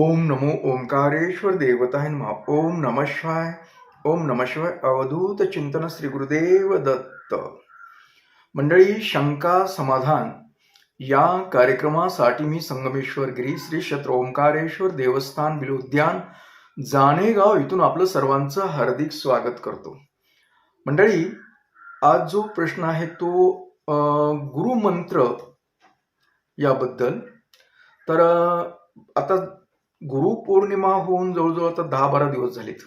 ओम नमो ओंकारेश्वर देवताय नमः. ओम नमः शिवाय. ओम नमः शिवाय. अवधूत चिंतन श्री गुरुदेव दत्त. मंडळी, शंका समाधान या कार्यक्रमासाठी मी संगमेश्वर गिरी श्री क्षेत्र ओंकारेश्वर देवस्थान बिलोद्यान जाणेगाव इथून आपलं सर्वांचं हार्दिक स्वागत करतो. मंडळी, आज जो प्रश्न आहे तो गुरुमंत्र याबद्दल. तर आता गुरुपौर्णिमा होऊन जवळजवळ आता 10-12 दिवस झालेत.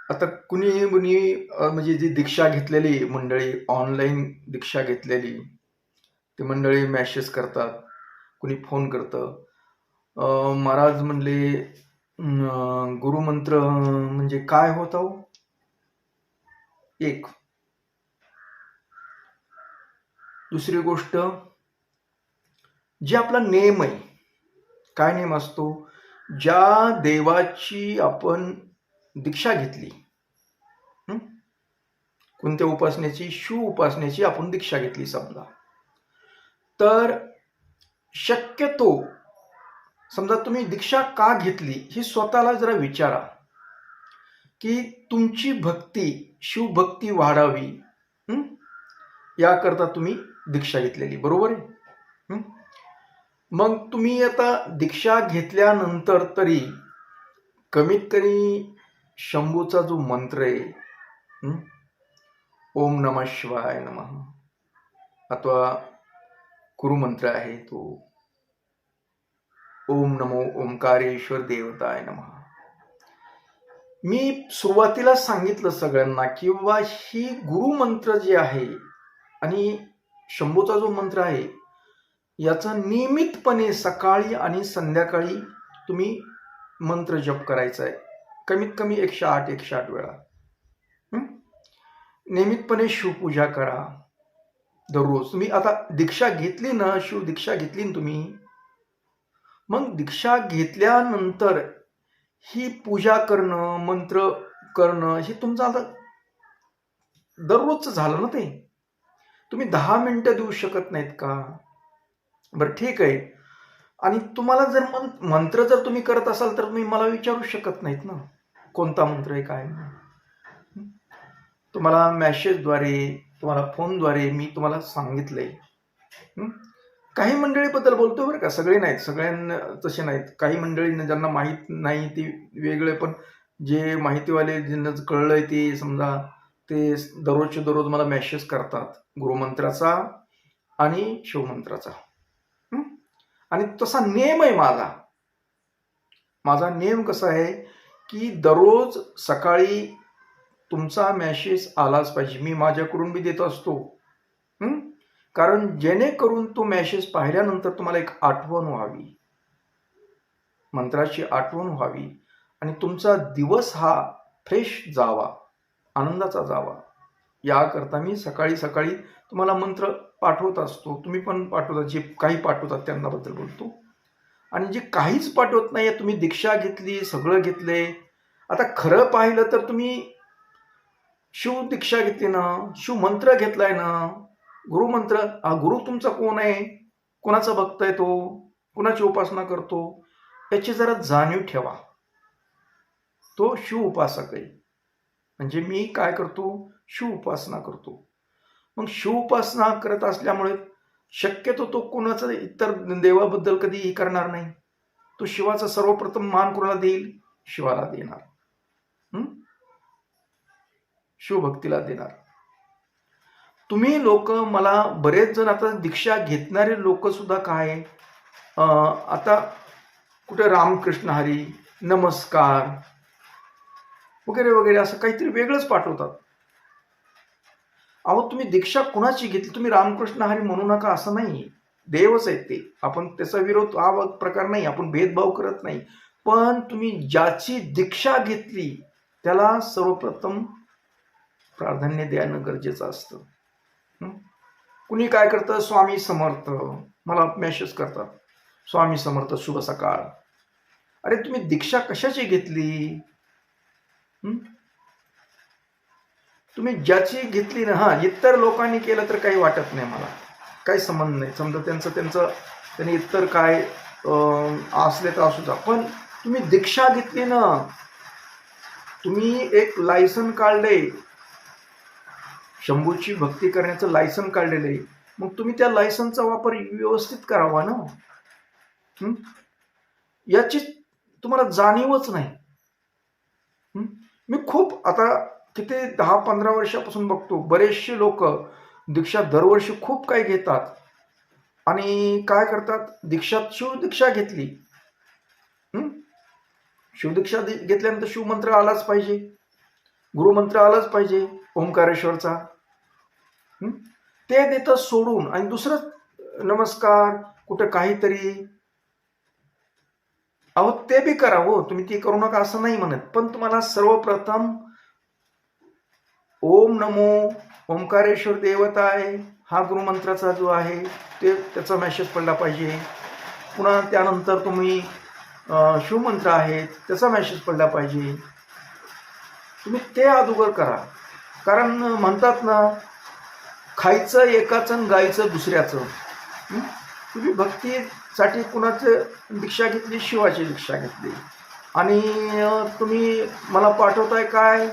आता कुणी म्हणजे जी दीक्षा घेतलेली मंडळी, ऑनलाईन दीक्षा घेतलेली ती मंडळी मेसेज करतात, कुणी फोन करतं, महाराज म्हणले गुरुमंत्र म्हणजे काय होता हो. एक दुसरी गोष्ट, जे आपला नेम आहे, काय नेम असतो, ज्या देवाची आपण दीक्षा घेतली, कोणत्या उपासनेची, शिव उपासनेची आपण दीक्षा घेतली समजा, तर शक्यतो समजा तुम्ही दीक्षा का घेतली हे स्वतःला जरा विचारा, की तुमची भक्ती, शिवभक्ती वाढावी याकरता तुम्ही दीक्षा घेतलेली, बरोबर आहे. मग तुम्ही आता दीक्षा घेतल्यानंतर तरी कमीत कमी शंभूचा जो मंत्र आहे, ओम नमः शिवाय नमः, अथवा गुरुमंत्र आहे तो ओम नमो ओंकारेश्वर देवताय नमः. मी सुरुवातीला सांगितलं सगळ्यांना की बाबा ही गुरुमंत्र जे आहे आणि शंभूचा जो मंत्र आहे याचा नियमितपणे सकाळी आणि संध्याकाळी तुम्ही मंत्र जप करायचा आहे, कमीत कमी 108 वेळा. नियमितपणे शिवपूजा करा दररोज. तुम्ही आता दीक्षा घेतली ना, शिव दीक्षा घेतली ना तुम्ही, मग दीक्षा घेतल्यानंतर ही पूजा करणं, मंत्र करणं हे तुमचं आता दररोजचं झालं ना. ते तुम्ही 10 मिनिटं देऊ शकत नाहीत का? बरं ठीक आहे. आणि तुम्हाला जर मंत्र जर तुम्ही करत असाल तर तुम्ही मला विचारू शकत नाहीत ना कोणता मंत्र आहे काय. तुम्हाला मेसेजद्वारे, तुम्हाला फोनद्वारे मी तुम्हाला सांगितलंय. काही मंडळीबद्दल बोलतो बरं का, सगळे नाहीत, सगळ्यांना तसे नाहीत. काही मंडळींना ज्यांना माहीत नाही ते वेगळे, पण जे माहितीवाले ज्यांना कळलंय ते समजा ते दररोजचे दररोज मला मेसेज करतात गुरुमंत्राचा आणि शिवमंत्राचा. आणि तसा नेम आहे माझा नेम कसा आहे की दररोज सकाळी तुमचा मेसेज आलाच पाहिजे. मी माझ्याकडून बी देत असतो, कारण जेणेकरून तो मेसेज पाहिल्यानंतर तुम्हाला एक आठवण व्हावी, मंत्राची आठवण व्हावी आणि तुमचा दिवस हा फ्रेश जावा, आनंदाचा जावा, याकरता मी सकाळी सकाळी तुम्हाला मंत्र पाठवत असतो. तुम्ही पण पाठवता, जे काही पाठवतात त्यांनाबद्दल बोलतो. आणि जे काहीच पाठवत नाही, तुम्ही दीक्षा घेतली, सगळं घेतले, आता खरं पाहिलं तर तुम्ही शिव दीक्षा घेतली ना, शिव मंत्र घेतलाय ना, गुरुमंत्र, हा गुरु तुमचा कोण आहे, कोणाचा भक्त आहे तो, कोणाची उपासना करतो, याची जरा जाणीव ठेवा. तो शिव उपासक आहे, म्हणजे मी काय करतो, शिव उपासना करतो. मग शिव उपासना करत असल्यामुळे शक्यतो तो कोणाचा इतर देवाबद्दल कधीही करणार नाही. तो शिवाचा सर्वप्रथम मान कोणाला देईल, शिवाला देणार, शिवभक्तीला देणार. तुम्ही लोक, मला बरेच जण आता दीक्षा घेतणारे लोक सुद्धा काय आता कुठे रामकृष्ण हरी, नमस्कार वगैरे वगैरे असं काहीतरी वेगळंच पाठवतात. अहो, तुम्ही दीक्षा कुणाची घेतली, तुम्ही रामकृष्ण हरी म्हणू नका असं नाही. देवच आहेत ते, आपण त्याचा विरोध, हा प्रकार नाही, आपण भेदभाव करत नाही. पण तुम्ही ज्याची दीक्षा घेतली त्याला सर्वप्रथम प्राधान्य देणं गरजेचं असतं. कुणी काय करतं, स्वामी समर्थ, मला मेसेज करतात, स्वामी समर्थ शुभ सकाळ. अरे तुम्ही दीक्षा कशाची घेतली, तुम्ही ज्याची घेतली ना, इतर लोकांनी केलं तर काही वाटत नाही, मला काही संबंध नाही. समजा त्यांनी इतर काय असले तर असू द्या, पण तुम्ही दीक्षा घेतली ना, तुम्ही एक लायसन काढले, शंभूची भक्ती करण्याचं लायसन काढलेलं आहे, मग तुम्ही त्या लायसनचा वापर व्यवस्थित करावा ना. याची तुम्हाला जाणीवच नाही. मी खूप आता किती 10-15 वर्षापासून बघतो, बरेचसे लोक दीक्षा दरवर्षी खूप काही घेतात आणि काय करतात, शिवदीक्षा घेतली, शिवदीक्षा घेतल्यानंतर शिवमंत्र आलाच पाहिजे, गुरुमंत्र आलाच पाहिजे ओंकारेश्वरचा, ते देतात सोडून आणि दुसरं नमस्कार कुठं काहीतरी. अहो ते बी करा हो, तुम्ही ते करू नका असं नाही म्हणत, पण तुम्हाला सर्वप्रथम ओम नमो ओंकारेश्वर देवताय हा गुरुमंत्राचा जो आहे ते त्याचा मेसेज पडला पाहिजे. पुन्हा त्यानंतर तुम्ही शिवमंत्र आहे त्याचा मेसेज पडला पाहिजे. तुम्ही ते अगोदर करा, कारण म्हणतात ना, खायचं एकाचं आणि गायचं दुसऱ्याचं. तुम्ही भक्तीसाठी कुणाचं दीक्षा घेतली, शिवाची दीक्षा घेतली, आणि तुम्ही मला पाठवताय काय,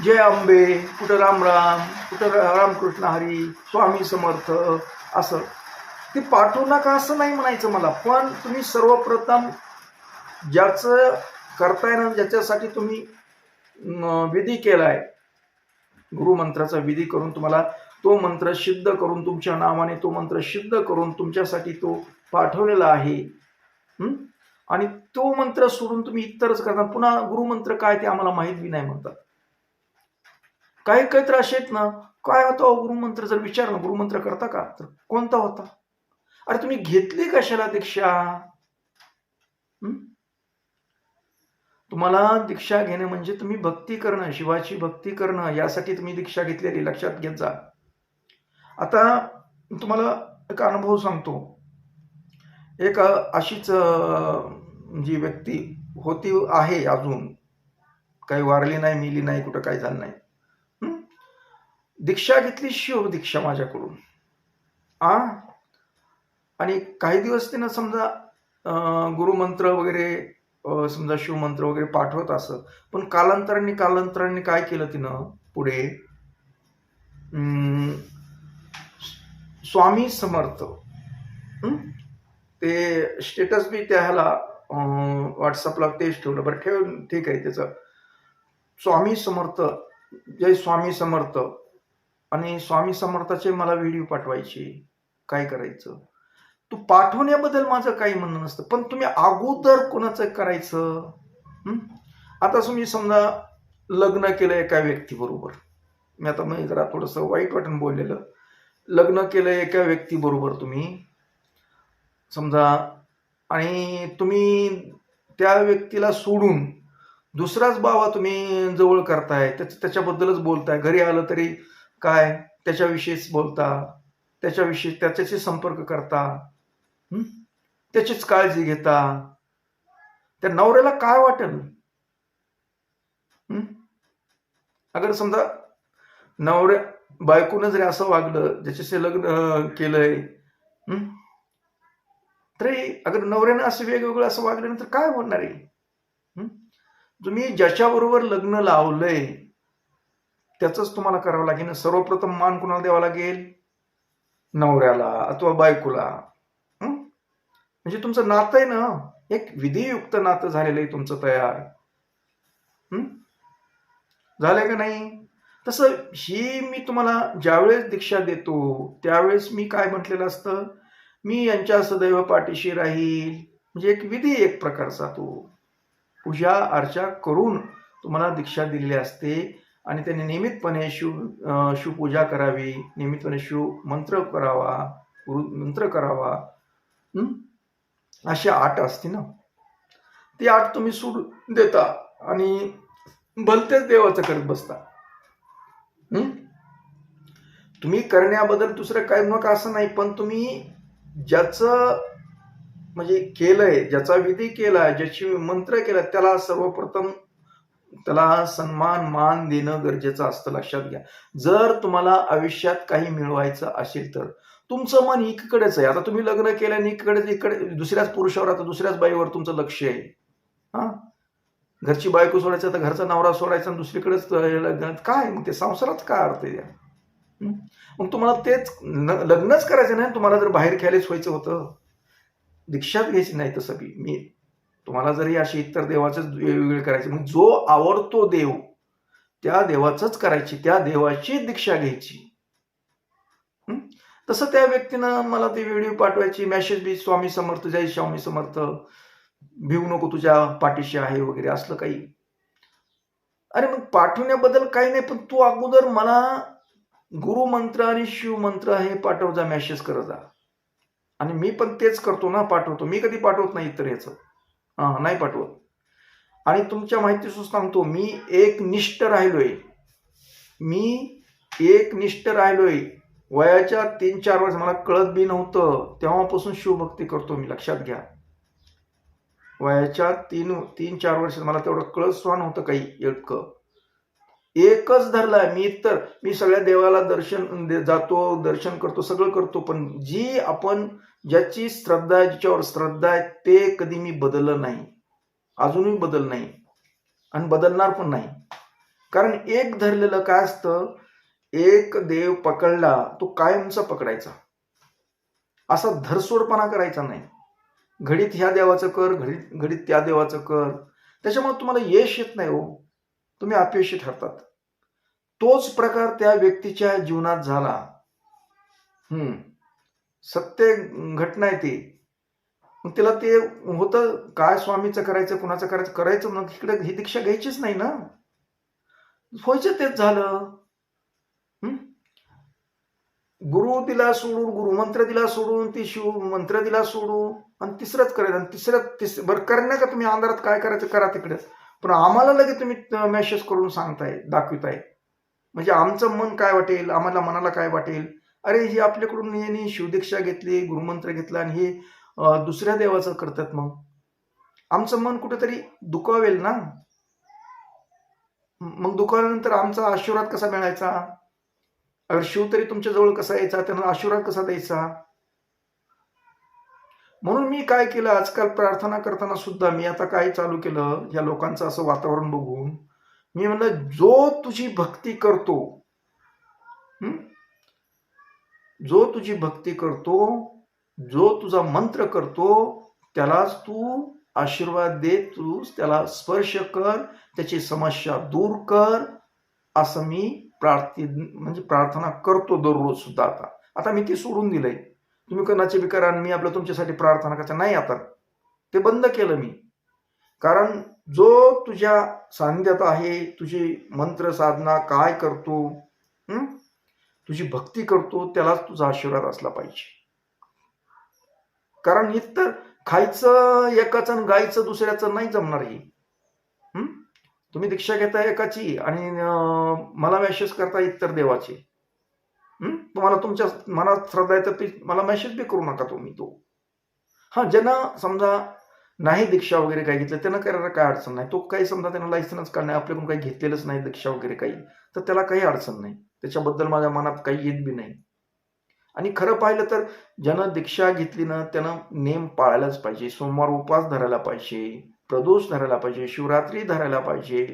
जय अंबे, कुठं रामराम, कुठं रामकृष्ण हरी, स्वामी समर्थ, असं ते पाठवू नका असं नाही म्हणायचं मला, पण तुम्ही सर्वप्रथम ज्याचं करताय ना, ज्याच्यासाठी तुम्ही विधी केलाय, गुरुमंत्राचा विधी करून तुम्हाला तो मंत्र सिद्ध करून, तुमच्या नावाने तो मंत्र सिद्ध करून तुमच्यासाठी तो पाठवलेला आहे, आणि तो मंत्र सोडून तुम्ही इतरच करता. पुन्हा गुरुमंत्र काय ते आम्हाला माहित बी नाही म्हणतात. काही तर असे आहेत ना, काय होता गुरुमंत्र, जर विचारलं गुरुमंत्र करता का, तर कोणता होता, अरे तुम्ही घेतली कशाला दीक्षा. तुम्हाला दीक्षा घेणं म्हणजे तुम्ही भक्ती करणं, शिवाची भक्ती करणं, यासाठी तुम्ही दीक्षा घेतलेली, लक्षात घेत जा. आता तुम्हाला एक अनुभव सांगतो. एक अशीच जी व्यक्ती होती, आहे अजून, काही वारली नाही, मिली नाही, कुठं काही झालं नाही, दीक्षा घेतली शिव दीक्षा माझ्याकडून, आणि काही दिवस तिनं समजा गुरुमंत्र वगैरे, समजा शिवमंत्र वगैरे पाठवत असत, पण कालांतराने काय केलं तिनं पुढे, स्वामी समर्थ, ते स्टेटस बी त्याला व्हॉट्सअपला तेच ठेवलं, बरं ठेव, ठीक आहे, त्याचं स्वामी समर्थ, जय स्वामी समर्थ, आणि स्वामी समर्थाचे मला व्हिडिओ पाठवायचे. काय करायचं, तू पाठवण्याबद्दल माझं काही म्हणणं नसतं, पण तुम्ही अगोदर कोणाचं करायचं. आता तुम्ही समजा लग्न केलं एका व्यक्तीबरोबर, मी आता मी जरा थोडंसं वाईट वाटून बोललेलं, लग्न केलं एका व्यक्तीबरोबर तुम्ही समजा, आणि तुम्ही त्या व्यक्तीला सोडून दुसराच बाबा तुम्ही जवळ करताय, त्याच्याबद्दलच बोलताय, घरी आलं तरी काय त्याच्याविषयीच बोलता, त्याच्याशी संपर्क करता, त्याचीच काळजी घेता, त्या नवऱ्याला काय वाटेल. अगर समजा नवऱ्या बायकोनं जरी असं वागलं, ज्याच्याशी लग्न केलंय, तरी अगर नवऱ्यानं असं वेगवेगळं असं वागल्यानंतर काय होणार आहे. तुम्ही ज्याच्याबरोबर लग्न लावलंय त्याच तुम्हाला करावं लागेल. सर्वप्रथम मान कुणाला द्यावा लागेल, नवऱ्याला अथवा बायकोला. म्हणजे तुमचं नातं आहे ना, एक विधियुक्त नातं झालेलं आहे तुमचं तयार. झालंय का नाही. तसं ही मी तुम्हाला ज्यावेळेस दीक्षा देतो त्यावेळेस मी काय म्हटलेलं असतं, मी यांच्या सदैव पाठीशी राहील, म्हणजे एक विधी, एक प्रकारचा तो पूजा अर्चा करून तुम्हाला दीक्षा दिलेली असते, आणि त्यांनी नियमितपणे शिवपूजा करावी, नियमितपणे शिव मंत्र करावा, गुरुमंत्र करावा, अशी आट असते ना. ती आट तुम्ही सोडून देता आणि भलतेच देवाचं करत बसता. तुम्ही करण्याबद्दल दुसरं काय नका असं नाही, पण तुम्ही ज्याचं म्हणजे केलंय, ज्याचा विधी केलाय, ज्याची मंत्र केला, त्याला सर्वप्रथम त्याला सन्मान मान देणं गरजेचं असतं, लक्षात घ्या. जर तुम्हाला आयुष्यात काही मिळवायचं असेल तर तुमचं मन एकीकडेच आहे. आता तुम्ही लग्न केल्याने इकडे दुसऱ्याच पुरुषावर, आता दुसऱ्याच बाईवर तुमचं लक्ष आहे. हा, घरची बायको सोडायचं तर घरचा नवरा सोडायचा आणि दुसरीकडेच काय, मग ते संसारात काय अर्थ आहे? मग तुम्हाला तेच लग्नच करायचं नाही, तुम्हाला जर बाहेर खेळायलाच व्हायचं होतं, दीक्षाच घ्यायची नाही. तसं मी तुम्हाला जरी अशी इतर देवाचंच वेगवेगळे करायचे, मग जो आवडतो देव त्या देवाचंच करायची, त्या देवाची दीक्षा घ्यायची. तसं त्या व्यक्तीनं मला ते व्हिडिओ पाठवायची, मेसेज बी स्वामी समर्थ, जय स्वामी समर्थ, भिवू नको तुझ्या पाठीशी आहे वगैरे असलं काही. अरे मग पाठवण्याबद्दल काही नाही, पण तू अगोदर मला गुरुमंत्र आणि शिवमंत्र हे पाठव जा, मेसेज करत जा. आणि मी पण तेच करतो ना, पाठवतो. मी कधी पाठवत नाही इतर याचं, नाही पाठवत. आणि तुमच्या माहितीचं सांगतो, मी एक निष्ठ राहिलोय. वयाच्या 3-4 वर्ष मला कळत बी नव्हतं, तेव्हापासून शिवभक्ती करतो मी, लक्षात घ्या. वयाच्या 3-4 वर्ष मला तेवढं कळत सुद्धा नव्हतं काही इतकं. एकच धरलाय मी सगळ्या देवाला जातो, दर्शन करतो, सगळं करतो, पण ज्याची श्रद्धा, जिच्यावर श्रद्धा आहे ते कधी मी बदललं नाही, अजूनही बदल नाही आणि बदलणार पण नाही. कारण एक धरलेलं काय असतं, एक देव पकडला तो कायमचा पकडायचा, असा धरसोडपणा करायचा नाही. घडीत ह्या देवाचं कर, घडीत त्या देवाचं कर, त्याच्यामुळे तुम्हाला यश येत नाही हो, तुम्ही अपयशी ठरतात. तोच प्रकार त्या व्यक्तीच्या जीवनात झाला. सत्य घटना आहे ती. मग तिला ते होतं काय, स्वामीचं करायचं, कुणाचं करायचं, मग इकडे ही दीक्षा घ्यायचीच नाही ना, व्हायचं तेच झालं. गुरु दिला सोडून, गुरुमंत्र दिला सोडून, ती शिवमंत्र दिला सोडून, आणि तिसरंच करायचं. आणि बरं करण्या का तुम्ही अंधारात काय करायचं करा तिकडे, पण आम्हाला लगेच तुम्ही मेसेज करून सांगताय, दाखविताय, म्हणजे आमचं मन काय वाटेल, मनाला काय वाटेल, अरे ही आपल्याकडून यांनी शिवदीक्षा घेतली, गुरुमंत्र घेतला आणि हे दुसऱ्या देवाचं करतात, मग आमचं मन कुठेतरी दुखावेल ना. मग दुखावल्यानंतर आमचा आशीर्वाद कसा मिळायचा? अगर शिव तरी तुमच्या जवळ कसा यायचा, त्यांना आशीर्वाद कसा द्यायचा? म्हणून मी काय केलं, आजकाल प्रार्थना करताना सुद्धा मी आता काय चालू केलं, या लोकांचं असं वातावरण बघून मी म्हणलं, जो तुझी भक्ती करतो, जो तुझा मंत्र करतो, त्यालाच तू आशीर्वाद दे, तू त्याला स्पर्श कर, त्याची समस्या दूर कर, असं मी प्रार्थना करतो दररोज सुद्धा. आता मी ती सोडून दिलंय. तुम्ही कोणाचे बी करा, मी आपलं तुमच्यासाठी प्रार्थना करायचं नाही, आता ते बंद केलं मी. कारण जो तुझ्या सानिध्यात आहे, तुझी मंत्र साधना काय करतो, तुझी भक्ती करतो, त्यालाच तुझा आशीर्वाद असला पाहिजे. कारण इतर खायचं एकाचं आणि गायचं दुसऱ्याचं नाही जमणार. ही तुम्ही दीक्षा घेता एकाची आणि मला मेसेज करता इतर देवाचे. तुम्हाला तुमच्या मनात श्रद्धा आहे तर मला मेसेज बी करू नका तुम्ही. ज्यांना समजा नाही दीक्षा वगैरे काही घेतलं, त्यांना करायला काय अडचण नाही. तो काही समजा त्यांना लायसन्स काढणे, आपल्याकडून काही घेतलेलंच नाही दीक्षा वगैरे काही, तर त्याला काही अडचण नाही. त्याच्याबद्दल माझ्या मनात काही येत बी नाही. आणि खरं पाहिलं तर ज्यानं दीक्षा घेतली ना, त्यानं नेम पाळायलाच पाहिजे. सोमवार उपवास धरायला पाहिजे, प्रदोष धरायला पाहिजे, शिवरात्री धरायला पाहिजे.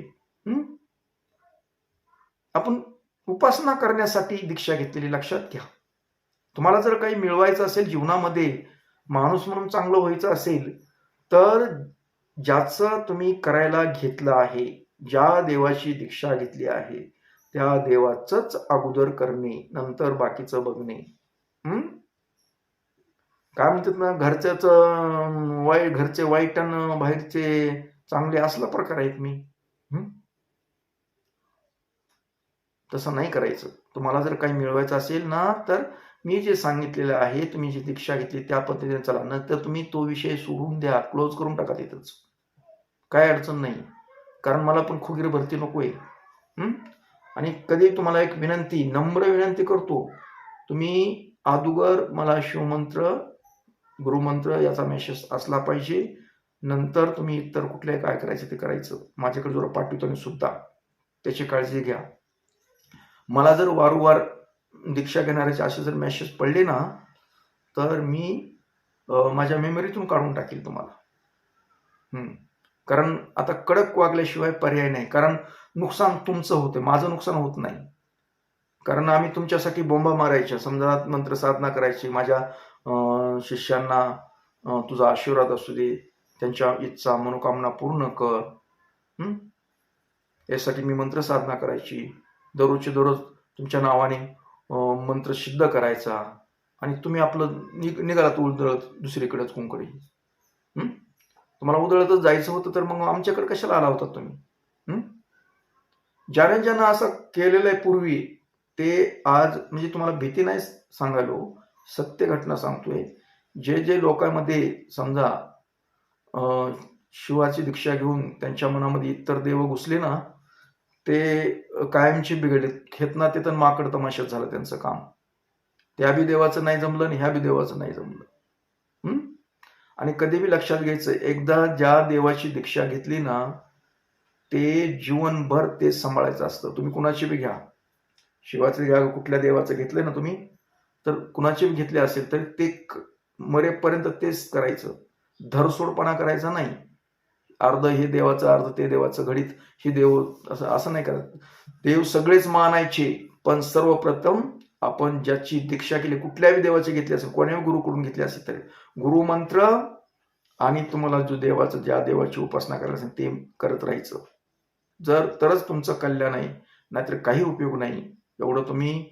आपण उपासना करण्यासाठी दीक्षा घेतलेली, लक्षात घ्या. तुम्हाला जर काही मिळवायचं असेल जीवनामध्ये, माणूस म्हणून चांगलं व्हायचं असेल, तर ज्याचं तुम्ही करायला घेतलं आहे, ज्या देवाची दीक्षा घेतली आहे, त्या देवाचंच अगोदर करणे, नंतर बाकीचं बघणे. काय म्हणतात ना, घरचे वाईट आणि बाहेरचे चांगले, असला प्रकार आहेत मी. तसं नाही करायचं. तुम्हाला जर काही मिळवायचं असेल ना, तर मी जे सांगितलेलं आहे, तुम्ही जी दीक्षा घेतली त्या पद्धतीने चला, नंतर तुम्ही तो विषय सोडून द्या, क्लोज करून टाका तिथंच, काय अडचण नाही. कारण मला पण खुगीर भरती नकोय. आणि कधी तुम्हाला एक विनंती, नम्र विनंती करतो, तुम्ही अगोदर मला शिवमंत्र, गुरुमंत्र याचा मेसेज असला पाहिजे, नंतर तुम्ही इतर कुठले काय करायचं ते करायचं. माझ्याकडे जर पाठवतो सुद्धा त्याची काळजी घ्या. मला जर वारंवार दीक्षा घेणाऱ्याचे असे जर मेसेज पडले ना, तर मी माझ्या मेमरीतून काढून टाकील तुम्हाला. कारण आता कडक वागल्याशिवाय पर्याय नाही. कारण नुकसान तुमचं होतं, माझं नुकसान होत नाही. कारण आम्ही तुमच्यासाठी बोंबा मारायच्या, समजा मंत्र साधना करायची, माझ्या शिष्यांना तुझा आशीर्वाद असू दे, त्यांच्या इच्छा मनोकामना पूर्ण कर. यासाठी मी मंत्र साधना करायची, दररोजचे दररोज तुमच्या नावाने मंत्र सिद्ध करायचा, आणि तुम्ही आपलं निघालात उधळत दुसरीकडेच कोणकडे. तुम्हाला उधळतच जायचं होतं तर मग आमच्याकडे कशाला आला होता तुम्ही? ज्याने ज्यानं असं केलेलं आहे पूर्वी, ते आज म्हणजे तुम्हाला भीती नाही सांगायलो, सत्य घटना सांगतोय. जे जे लोकांमध्ये समजा शिवाची दीक्षा घेऊन त्यांच्या मनामध्ये इतर देव घुसले ना, ते कायमचे बिघडले. खेतना ते तर माकड तमाशात झालं त्यांचं काम. त्या बी देवाचं नाही जमलं आणि ह्या बी देवाचं नाही जमलं. आणि कधी बी लक्षात घ्यायचं, एकदा ज्या देवाची दीक्षा घेतली ना, ते जीवनभर ते सांभाळायचं असतं. तुम्ही कुणाची बी घ्या, शिवाचं घ्या, कुठल्या देवाचं घेतलंय ना तुम्ही, तर कुणाची बी घेतले असेल तर ते मरेपर्यंत तेच करायचं. धरसोडपणा करायचा नाही. अर्ध हे देवाचं अर्ध ते देवाचं, घडीत हे देव, असं नाही करत. देव सगळेच मानायचे, पण सर्वप्रथम आपण ज्याची दीक्षा केली, कुठल्याही देवाची घेतली असेल, कोणाही गुरुकडून घेतली असेल तरी गुरुमंत्र आणि तुम्हाला जो देवाचं, ज्या देवाची उपासना करायला असेल ते करत राहायचं. तरच तुमचं कल्याण आहे, नाहीतर काही उपयोग नाही. एवढं तुम्ही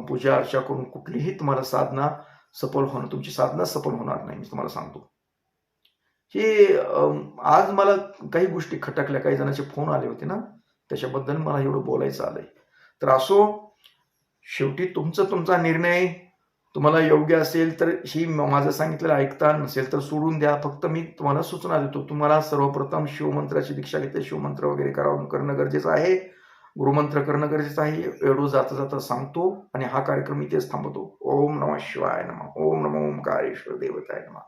पूजा अर्चा करून कुठलीही तुम्हाला साधना सफल होणं, तुमची साधना सफल होणार नाही, मी तुम्हाला सांगतो. हे आज मला काही गोष्टी खटकल्या, काही जणांचे फोन आले होते ना, त्याच्याबद्दल मला एवढं बोलायचं आलंय. तर असो, शेवटी तुमचा निर्णय. तुम्हाला योग्य असेल तर ही माझं सांगितलेलं ऐकता, नसेल तर सोडून द्या. फक्त मी तुम्हाला सूचना देतो, तुम्हाला सर्वप्रथम शिवमंत्राची दीक्षा घेतली, शिवमंत्र वगैरे करणं गरजेचं आहे, गुरुमंत्र करणं गरजेचं आहे. एवढं जाता जाता सांगतो आणि हा कार्यक्रम इथेच थांबवतो. ओम नमः शिवाय नमः. ओम नमो ओंकारेश्वर देवताय नमः.